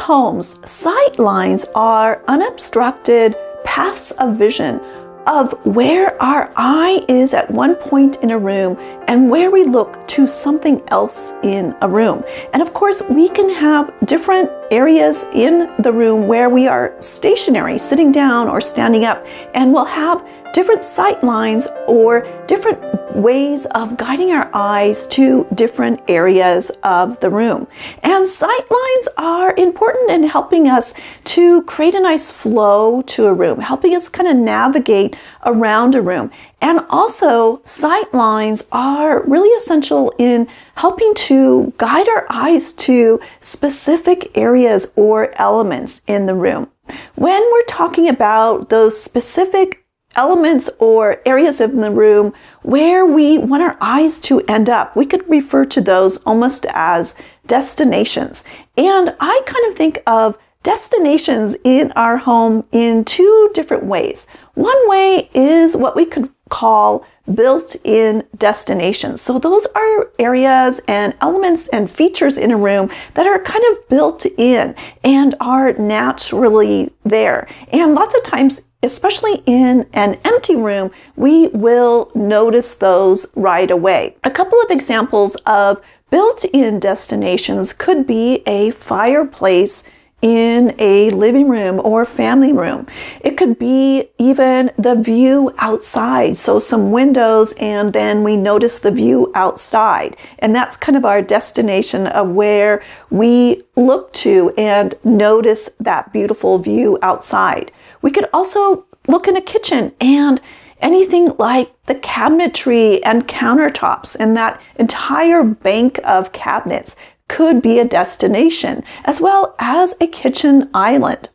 homes, sight lines are unobstructed paths of vision of where our eye is at one point in a room and where we look to something else in a room. And of course, we can have different areas in the room where we are stationary, sitting down or standing up, and we'll have different sight lines or different ways of guiding our eyes to different areas of the room. And sight lines are important in helping us to create a nice flow to a room, helping us kind of navigate around a room. And also, sight lines are really essential in helping to guide our eyes to specific areas or elements in the room. When we're talking about those specific elements or areas in the room where we want our eyes to end up, we could refer to those almost as destinations. And I kind of think of destinations in our home in two different ways. One way is what we could call built-in destinations. So those are areas and elements and features in a room that are kind of built in and are naturally there. And lots of times, especially in an empty room, we will notice those right away. A couple of examples of built-in destinations could be a fireplace in a living room or family room. It could be even the view outside. So some windows, and then we notice the view outside. And that's kind of our destination of where we look to and notice that beautiful view outside. We could also look in a kitchen, and anything like the cabinetry and countertops and that entire bank of cabinets could be a destination, as well as a kitchen island.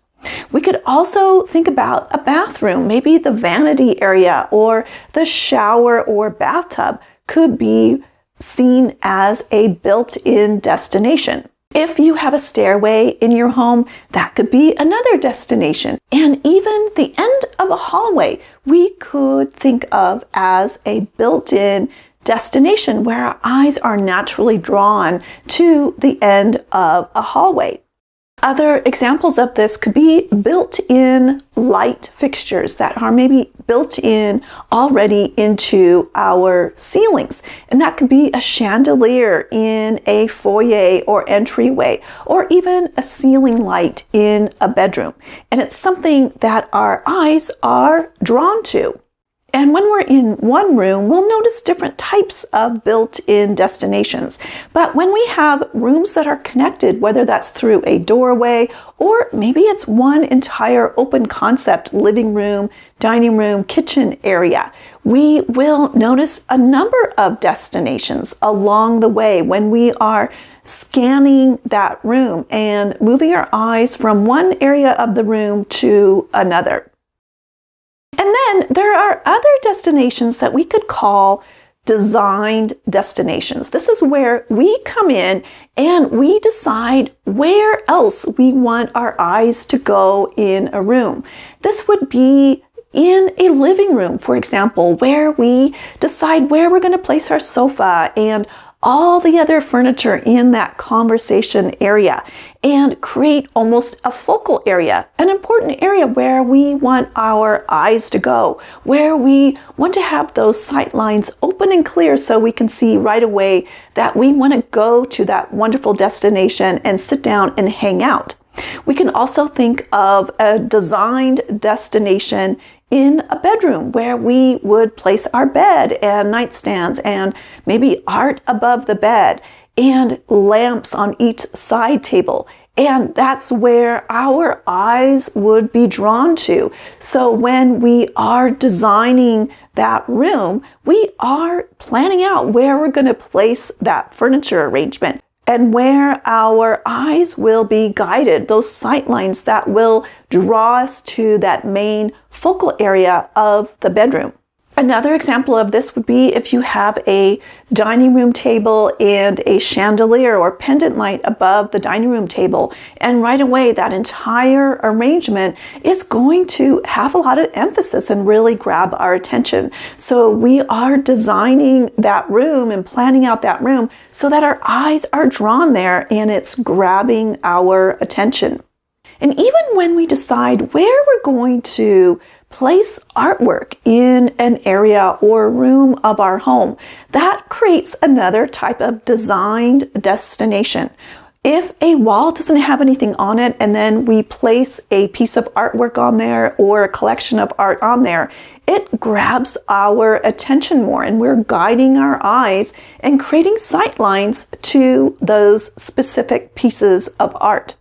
We could also think about a bathroom. Maybe the vanity area or the shower or bathtub could be seen as a built-in destination. If you have a stairway in your home, that could be another destination. And even the end of a hallway, we could think of as a built-in destination where our eyes are naturally drawn to the end of a hallway. Other examples of this could be built-in light fixtures that are maybe built in already into our ceilings. And that could be a chandelier in a foyer or entryway, or even a ceiling light in a bedroom. And it's something that our eyes are drawn to. And when we're in one room, we'll notice different types of built-in destinations. But when we have rooms that are connected, whether that's through a doorway, or maybe it's one entire open concept living room, dining room, kitchen area, we will notice a number of destinations along the way when we are scanning that room and moving our eyes from one area of the room to another. And then there are other destinations that we could call designed destinations. This is where we come in and we decide where else we want our eyes to go in a room. This would be in a living room, for example, where we decide where we're going to place our sofa and all the other furniture in that conversation area, and create almost a focal area, an important area where we want our eyes to go, where we want to have those sight lines open and clear so we can see right away that we want to go to that wonderful destination and sit down and hang out. We can also think of a designed destination in a bedroom where we would place our bed and nightstands and maybe art above the bed and lamps on each side table. And that's where our eyes would be drawn to. So when we are designing that room, we are planning out where we're going to place that furniture arrangement and where our eyes will be guided, those sight lines that will draw us to that main focal area of the bedroom. Another example of this would be if you have a dining room table and a chandelier or pendant light above the dining room table, and right away that entire arrangement is going to have a lot of emphasis and really grab our attention. So we are designing that room and planning out that room so that our eyes are drawn there and it's grabbing our attention. And even when we decide where we're going to place artwork in an area or room of our home, that creates another type of designed destination. If a wall doesn't have anything on it and then we place a piece of artwork on there or a collection of art on there, it grabs our attention more and we're guiding our eyes and creating sight lines to those specific pieces of art.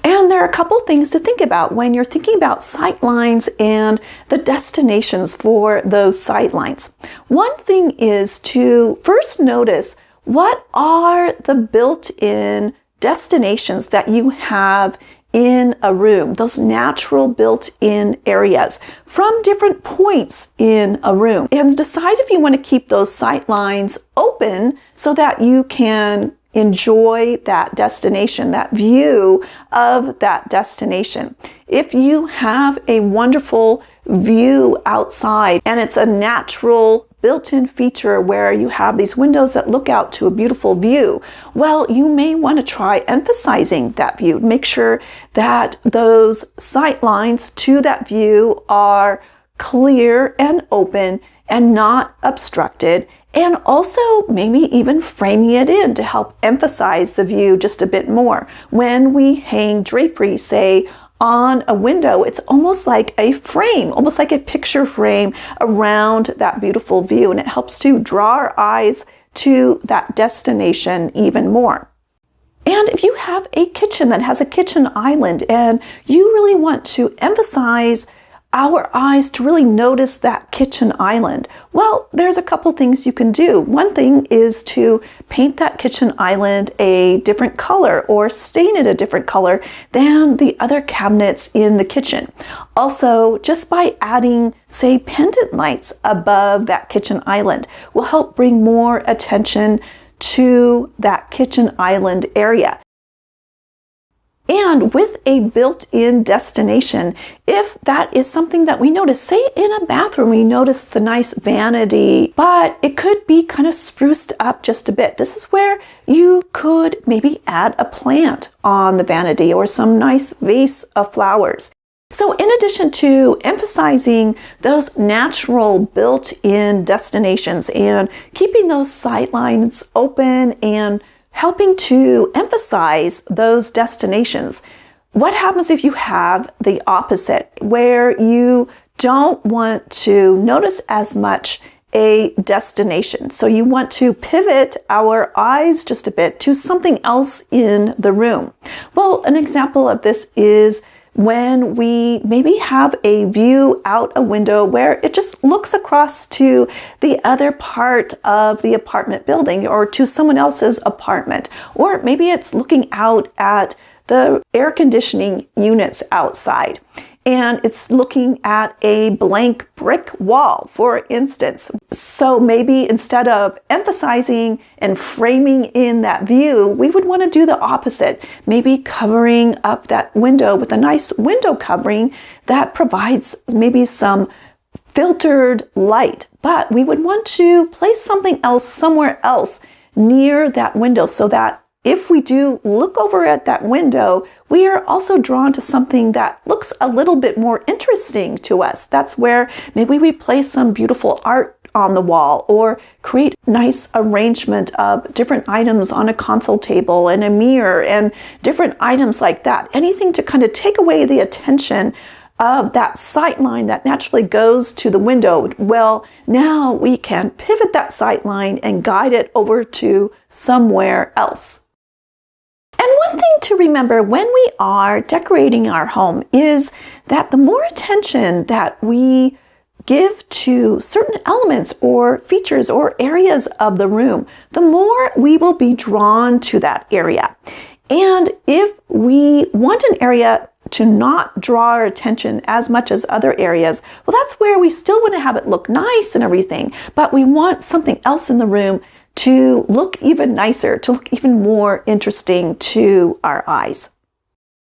And there are a couple things to think about when you're thinking about sight lines and the destinations for those sight lines. One thing is to first notice what are the built-in destinations that you have in a room, those natural built-in areas from different points in a room. And decide if you want to keep those sight lines open so that you can enjoy that destination, that view of that destination. If you have a wonderful view outside and it's a natural built-in feature where you have these windows that look out to a beautiful view, well, you may want to try emphasizing that view. Make sure that those sight lines to that view are clear and open and not obstructed, and also maybe even framing it in to help emphasize the view just a bit more. When we hang drapery, say, on a window, it's almost like a frame, almost like a picture frame around that beautiful view, and it helps to draw our eyes to that destination even more. And if you have a kitchen that has a kitchen island and you really want to emphasize our eyes to really notice that kitchen island, well, there's a couple things you can do. One thing is to paint that kitchen island a different color or stain it a different color than the other cabinets in the kitchen. Also, just by adding, say, pendant lights above that kitchen island will help bring more attention to that kitchen island area. And with a built-in destination, if that is something that we notice, say in a bathroom, we notice the nice vanity, but it could be kind of spruced up just a bit. This is where you could maybe add a plant on the vanity or some nice vase of flowers. So in addition to emphasizing those natural built-in destinations and keeping those sight lines open and helping to emphasize those destinations, what happens if you have the opposite, where you don't want to notice as much a destination? So you want to pivot our eyes just a bit to something else in the room. Well, an example of this is when we maybe have a view out a window where it just looks across to the other part of the apartment building or to someone else's apartment, or maybe it's looking out at the air conditioning units outside and it's looking at a blank brick wall, for instance. So maybe instead of emphasizing and framing in that view, we would want to do the opposite, maybe covering up that window with a nice window covering that provides maybe some filtered light. But we would want to place something else somewhere else near that window so that if we do look over at that window, we are also drawn to something that looks a little bit more interesting to us. That's where maybe we place some beautiful art on the wall or create nice arrangement of different items on a console table and a mirror and different items like that. Anything to kind of take away the attention of that sight line that naturally goes to the window. Well, now we can pivot that sight line and guide it over to somewhere else. And one thing to remember when we are decorating our home is that the more attention that we give to certain elements or features or areas of the room, the more we will be drawn to that area. And if we want an area to not draw our attention as much as other areas, well, that's where we still want to have it look nice and everything, but we want something else in the room to look even nicer, to look even more interesting to our eyes.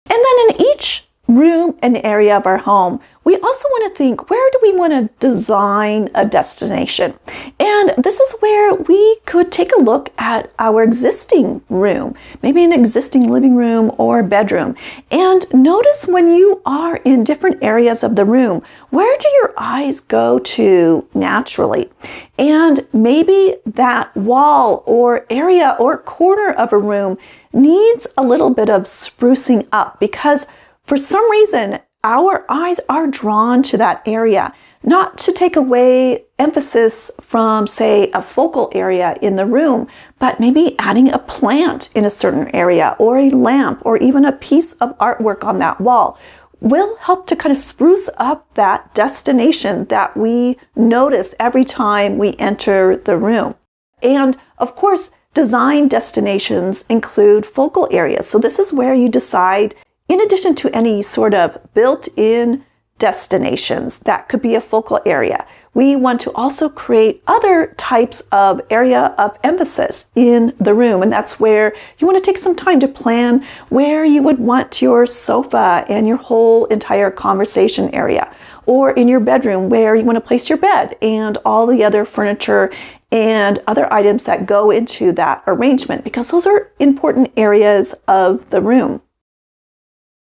And then in each room and area of our home, we also want to think, where do we want to design a destination? And this is where we could take a look at our existing room, maybe an existing living room or bedroom. And notice when you are in different areas of the room, where do your eyes go to naturally? And maybe that wall or area or corner of a room needs a little bit of sprucing up, because for some reason, our eyes are drawn to that area, not to take away emphasis from, say, a focal area in the room, but maybe adding a plant in a certain area or a lamp or even a piece of artwork on that wall will help to kind of spruce up that destination that we notice every time we enter the room. And of course, design destinations include focal areas. So this is where you decide, in addition to any sort of built-in destinations that could be a focal area, we want to also create other types of area of emphasis in the room. And that's where you want to take some time to plan where you would want your sofa and your whole entire conversation area, or in your bedroom where you want to place your bed and all the other furniture and other items that go into that arrangement, because those are important areas of the room.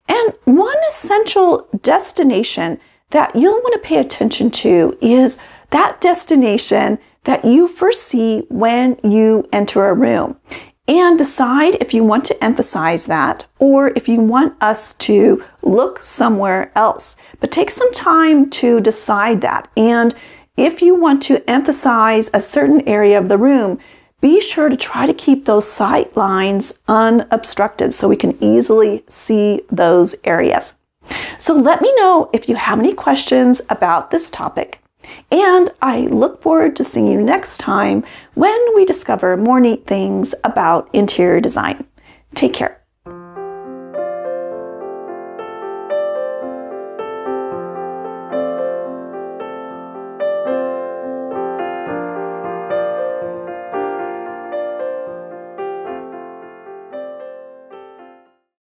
And one essential destination that you'll want to pay attention to is that destination that you first see when you enter a room. And decide if you want to emphasize that or if you want us to look somewhere else. But take some time to decide that. And if you want to emphasize a certain area of the room, be sure to try to keep those sight lines unobstructed so we can easily see those areas. So let me know if you have any questions about this topic. And I look forward to seeing you next time when we discover more neat things about interior design. Take care.